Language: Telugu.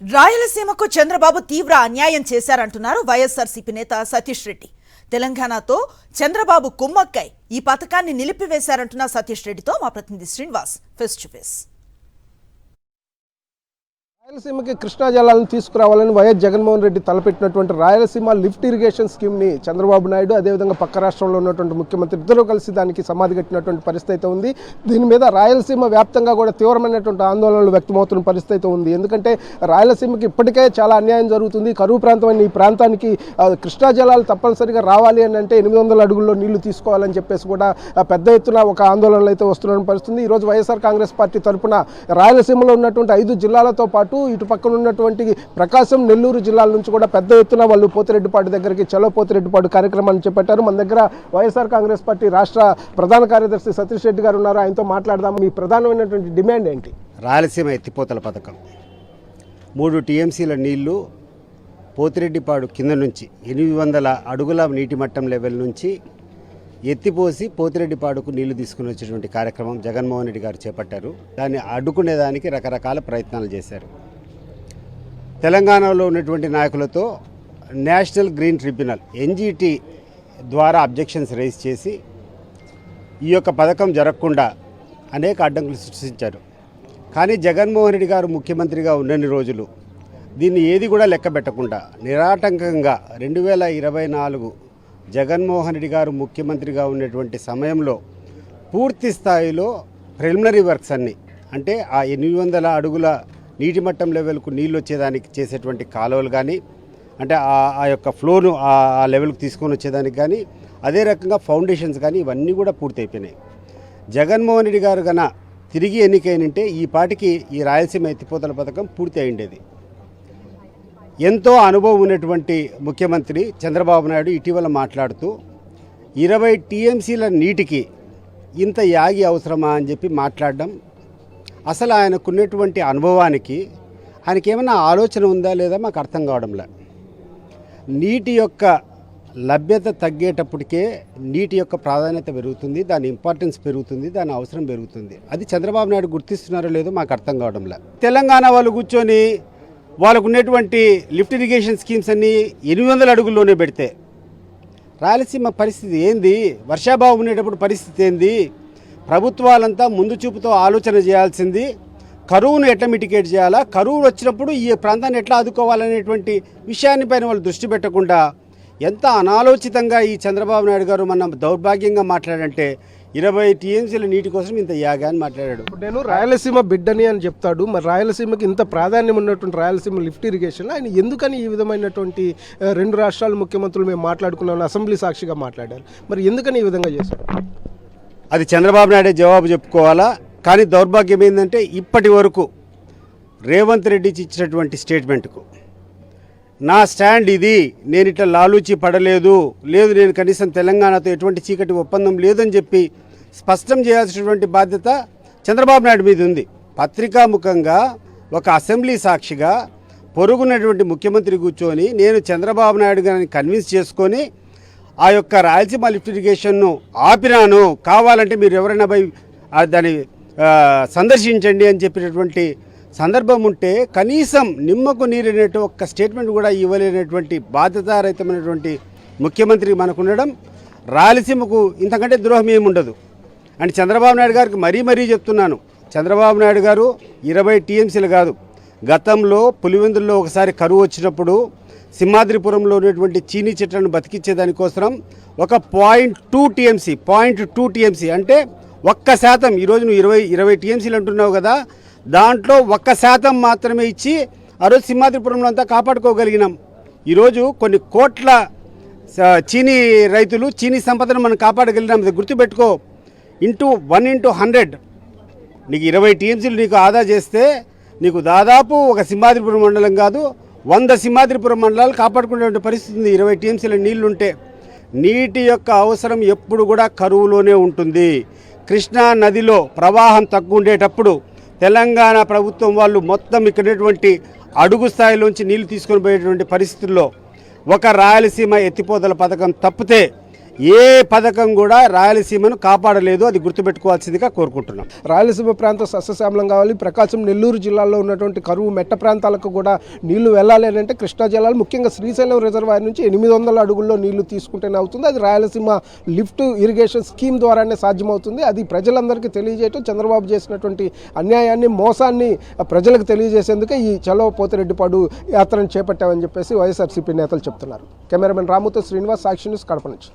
రాయలసీమకు చంద్రబాబు తీవ్ర అన్యాయం చేశారంటున్నారు వైఎస్ఆర్సీపీ నేత సతీష్ రెడ్డి. తెలంగాణతో చంద్రబాబు కుమ్మక్కై ఈ పథకాన్ని నిలిపివేశారంటున్న సతీష్ రెడ్డితో మా ప్రతినిధి శ్రీనివాస్ ఫేస్ టు ఫేస్. రాయలసీమకి కృష్ణా జలాలను తీసుకురావాలని వైఎస్ జగన్మోహన్ రెడ్డి తలపెట్టినటువంటి రాయలసీమ లిఫ్ట్ ఇరిగేషన్ స్కీమ్ని చంద్రబాబు నాయుడు అదేవిధంగా పక్క రాష్ట్రంలో ఉన్నటువంటి ముఖ్యమంత్రి ఇద్దరూ కలిసి దానికి సమాధి కట్టినటువంటి పరిస్థితి ఉంది. దీని మీద రాయలసీమ వ్యాప్తంగా కూడా తీవ్రమైనటువంటి ఆందోళనలు వ్యక్తమవుతున్న పరిస్థితి ఉంది. ఎందుకంటే రాయలసీమకి ఇప్పటికే చాలా అన్యాయం జరుగుతుంది. కరువు ప్రాంతమైన ఈ ప్రాంతానికి కృష్ణా జలాలు తప్పనిసరిగా రావాలి అని అంటే 800 అడుగుల్లో నీళ్లు తీసుకోవాలని చెప్పేసి కూడా పెద్ద ఎత్తున ఒక ఆందోళనలు అయితే వస్తున్న పరిస్థితి. ఈరోజు వైఎస్ఆర్ కాంగ్రెస్ పార్టీ తరఫున రాయలసీమలో ఉన్నటువంటి 5 జిల్లాలతో పాటు ఇటు పక్కన ఉన్నటువంటి ప్రకాశం, నెల్లూరు జిల్లాల నుంచి కూడా పెద్ద ఎత్తున వాళ్ళు పోతిరెడ్డిపాడు దగ్గరికి చలో పోతిరెడ్డిపాడు కార్యక్రమాన్ని చేపట్టారు. మన దగ్గర వైఎస్ఆర్ కాంగ్రెస్ పార్టీ రాష్ట్ర ప్రధాన కార్యదర్శి సతీష్ రెడ్డి గారు ఉన్నారు. ఆయనతో మాట్లాడదాం. మీ ప్రధానమైనటువంటి డిమాండ్ ఏంటి? రాయలసీమ ఎత్తిపోతల పథకం 3 టీఎంసీల నీళ్లు పోతిరెడ్డిపాడు కింద నుంచి 800 అడుగుల నీటి మట్టం లెవెల్ నుంచి ఎత్తిపోసి పోతిరెడ్డిపాడుకు నీళ్లు తీసుకుని వచ్చేటువంటి కార్యక్రమం జగన్మోహన్ రెడ్డి గారు చేపట్టారు. దాన్ని అడ్డుకునేదానికి రకరకాల ప్రయత్నాలు చేశారు. తెలంగాణలో ఉన్నటువంటి నాయకులతో నేషనల్ గ్రీన్ ట్రిబ్యునల్ ఎన్జీటీ ద్వారా అబ్జెక్షన్స్ రైజ్ చేసి ఈ యొక్క పథకం జరగకుండా అనేక అడ్డంకులు సృష్టించారు. కానీ జగన్మోహన్ రెడ్డి గారు ముఖ్యమంత్రిగా ఉన్నన్ని రోజులు దీన్ని ఏది కూడా లెక్క పెట్టకుండా నిరాటంకంగా 2024 జగన్మోహన్ రెడ్డి గారు ముఖ్యమంత్రిగా ఉన్నటువంటి సమయంలో పూర్తి స్థాయిలో ప్రిలిమినరీ వర్క్స్ అన్నీ, అంటే ఆ 800 అడుగుల నీటి మట్టం లెవెల్కు నీళ్ళు వచ్చేదానికి చేసేటువంటి కాలువలు కానీ, అంటే ఆ యొక్క ఫ్లోను ఆ లెవెల్కి తీసుకొని వచ్చేదానికి కానీ, అదే రకంగా ఫౌండేషన్స్ కానీ ఇవన్నీ కూడా పూర్తి అయిపోయినాయి. జగన్మోహన్ రెడ్డి గారు కన్నా తిరిగి ఎన్నికైనంటే ఈ పాటికి ఈ రాయలసీమ ఎత్తిపోతల పథకం పూర్తి అయిండేది. ఎంతో అనుభవం ఉన్నటువంటి ముఖ్యమంత్రి చంద్రబాబు నాయుడు ఇటీవల మాట్లాడుతూ 20 టీఎంసీల నీటికి ఇంత యాగి అవసరమా అని చెప్పి మాట్లాడడం, అసలు ఆయనకున్నటువంటి అనుభవానికి ఆయనకి ఏమైనా ఆలోచన ఉందా లేదా మాకు అర్థం కావడంలే. నీటి యొక్క లభ్యత తగ్గేటప్పటికే నీటి యొక్క ప్రాధాన్యత పెరుగుతుంది, దాని ఇంపార్టెన్స్ పెరుగుతుంది, దాని అవసరం పెరుగుతుంది. అది చంద్రబాబు నాయుడు గుర్తిస్తున్నారో లేదో మాకు అర్థం కావడంలే. తెలంగాణ వాళ్ళు కూర్చొని వాళ్ళకు ఉన్నటువంటి లిఫ్ట్ ఇరిగేషన్ స్కీమ్స్ అన్నీ 800 అడుగుల్లోనే పెడితే రాయలసీమ పరిస్థితి ఏంది? వర్షాభావం ఉండేటప్పుడు పరిస్థితి ఏంది? ప్రభుత్వాలంతా ముందు చూపుతో ఆలోచన చేయాల్సింది కరువును ఎట్లా మిటిగేట్ చేయాలా, కరువు వచ్చినప్పుడు ఈ ప్రాంతాన్ని ఎట్లా ఆదుకోవాలనేటువంటి విషయాన్ని పైన వాళ్ళు దృష్టి పెట్టకుండా ఎంత అనాలోచితంగా ఈ చంద్రబాబు నాయుడు గారు మన దౌర్భాగ్యంగా మాట్లాడంటే 20 టీఎంసీల నీటి కోసం ఇంత యాగా అని మాట్లాడాడు. నేను రాయలసీమ బిడ్డని అని చెప్తాడు. మరి రాయలసీమకి ఇంత ప్రాధాన్యం ఉన్నటువంటి రాయలసీమ లిఫ్ట్ ఇరిగేషన్ ఆయన ఎందుకని ఈ విధమైనటువంటి 2 రాష్ట్రాల ముఖ్యమంత్రులు మేము మాట్లాడుకున్నామని అసెంబ్లీ సాక్షిగా మాట్లాడారు? మరి ఎందుకని ఈ విధంగా చేశారు? అది చంద్రబాబు నాయుడే జవాబు చెప్పుకోవాలా. కానీ దౌర్భాగ్యం ఏంటంటే ఇప్పటి వరకు రేవంత్ రెడ్డి ఇచ్చినటువంటి స్టేట్మెంట్కు నా స్టాండ్ ఇది, నేను ఇట్లా లాలూచి పడలేదు, లేదు నేను కనీసం తెలంగాణతో ఎటువంటి చీకటి ఒప్పందం లేదని చెప్పి స్పష్టం చేయాల్సినటువంటి బాధ్యత చంద్రబాబు నాయుడు మీద ఉంది. పత్రికాముఖంగా ఒక అసెంబ్లీ సాక్షిగా పొరుగున్నటువంటి ముఖ్యమంత్రి కూర్చొని నేను చంద్రబాబు నాయుడు గారిని కన్విన్స్ చేసుకొని ఆ యొక్క రాయలసీమ లిఫ్ట్ ఇరిగేషన్ను ఆపినాను, కావాలంటే మీరు ఎవరైనా పోయి దాన్ని సందర్శించండి అని చెప్పినటువంటి సందర్భం ఉంటే కనీసం నిమ్మకు నీరైనట్టు ఒక్క స్టేట్మెంట్ కూడా ఇవ్వలేనటువంటి బాధ్యతారహితమైనటువంటి ముఖ్యమంత్రి మనకుండడం రాయలసీమకు ఇంతకంటే ద్రోహం ఏముండదు. అండ్ చంద్రబాబు నాయుడు గారికి మరీ చెప్తున్నాను, చంద్రబాబు నాయుడు గారు 20 టీఎంసీలు కాదు, గతంలో పులివెందుల్లో ఒకసారి కరువు వచ్చినప్పుడు సింహాద్రిపురంలో ఉన్నటువంటి చీనీ చెట్లను బతికించేదానికోసం ఒక 0.2 టీఎంసీ అంటే 1%. ఈరోజు నువ్వు 20 టీఎంసీలు అంటున్నావు కదా, దాంట్లో 1% మాత్రమే ఇచ్చి ఆ రోజు సింహాద్రిపురంలో అంతా కాపాడుకోగలిగినాం. ఈరోజు కొన్ని కోట్ల చీనీ రైతులు చీనీ సంపదను మనం కాపాడగలిగినాం. గుర్తుపెట్టుకో, 1/100 నీకు 20 టీఎంసీలు నీకు ఆదా చేస్తే నీకు దాదాపు ఒక సింహాద్రిపురం మండలం కాదు 100 సింహాద్రిపురం మండలాలు కాపాడుకునే పరిస్థితి ఉంది 20 టీఎంసీల నీళ్లుంటే. నీటి యొక్క అవసరం ఎప్పుడు కూడా కరువులోనే ఉంటుంది. కృష్ణా నదిలో ప్రవాహం తక్కువ ఉండేటప్పుడు తెలంగాణ ప్రభుత్వం వాళ్ళు మొత్తం ఇక్కడటువంటి అడుగు స్థాయిలోంచి నీళ్లు తీసుకొని పోయేటువంటి పరిస్థితుల్లో ఒక రాయలసీమ ఎత్తిపోతల పథకం తప్పితే ఏ పథకం కూడా రాయలసీమను కాపాడలేదు. అది గుర్తుపెట్టుకోవాల్సిందిగా కోరుకుంటున్నాం. రాయలసీమ ప్రాంతం సస్యశ్యామలం కావాలి. ప్రకాశం, నెల్లూరు జిల్లాల్లో ఉన్నటువంటి కరువు మెట్ట ప్రాంతాలకు కూడా నీళ్లు వెళ్ళాలి అని అంటే కృష్ణా జలాలు ముఖ్యంగా శ్రీశైలం రిజర్వాయర్ నుంచి 800 అడుగుల్లో నీళ్లు తీసుకుంటేనే అవుతుంది. అది రాయలసీమ లిఫ్ట్ ఇరిగేషన్ స్కీమ్ ద్వారానే సాధ్యమవుతుంది. అది ప్రజలందరికీ తెలియజేయటం, చంద్రబాబు చేసినటువంటి అన్యాయాన్ని, మోసాన్ని ప్రజలకు తెలియజేసేందుకే ఈ చలో పోతిరెడ్డిపాడు యాత్రను చేపట్టామని చెప్పేసి వైఎస్ఆర్సీపీ నేతలు చెప్తున్నారు. కెమెరామెన్ రాముతో శ్రీనివాస్, సాక్షి న్యూస్, కడప నుంచి.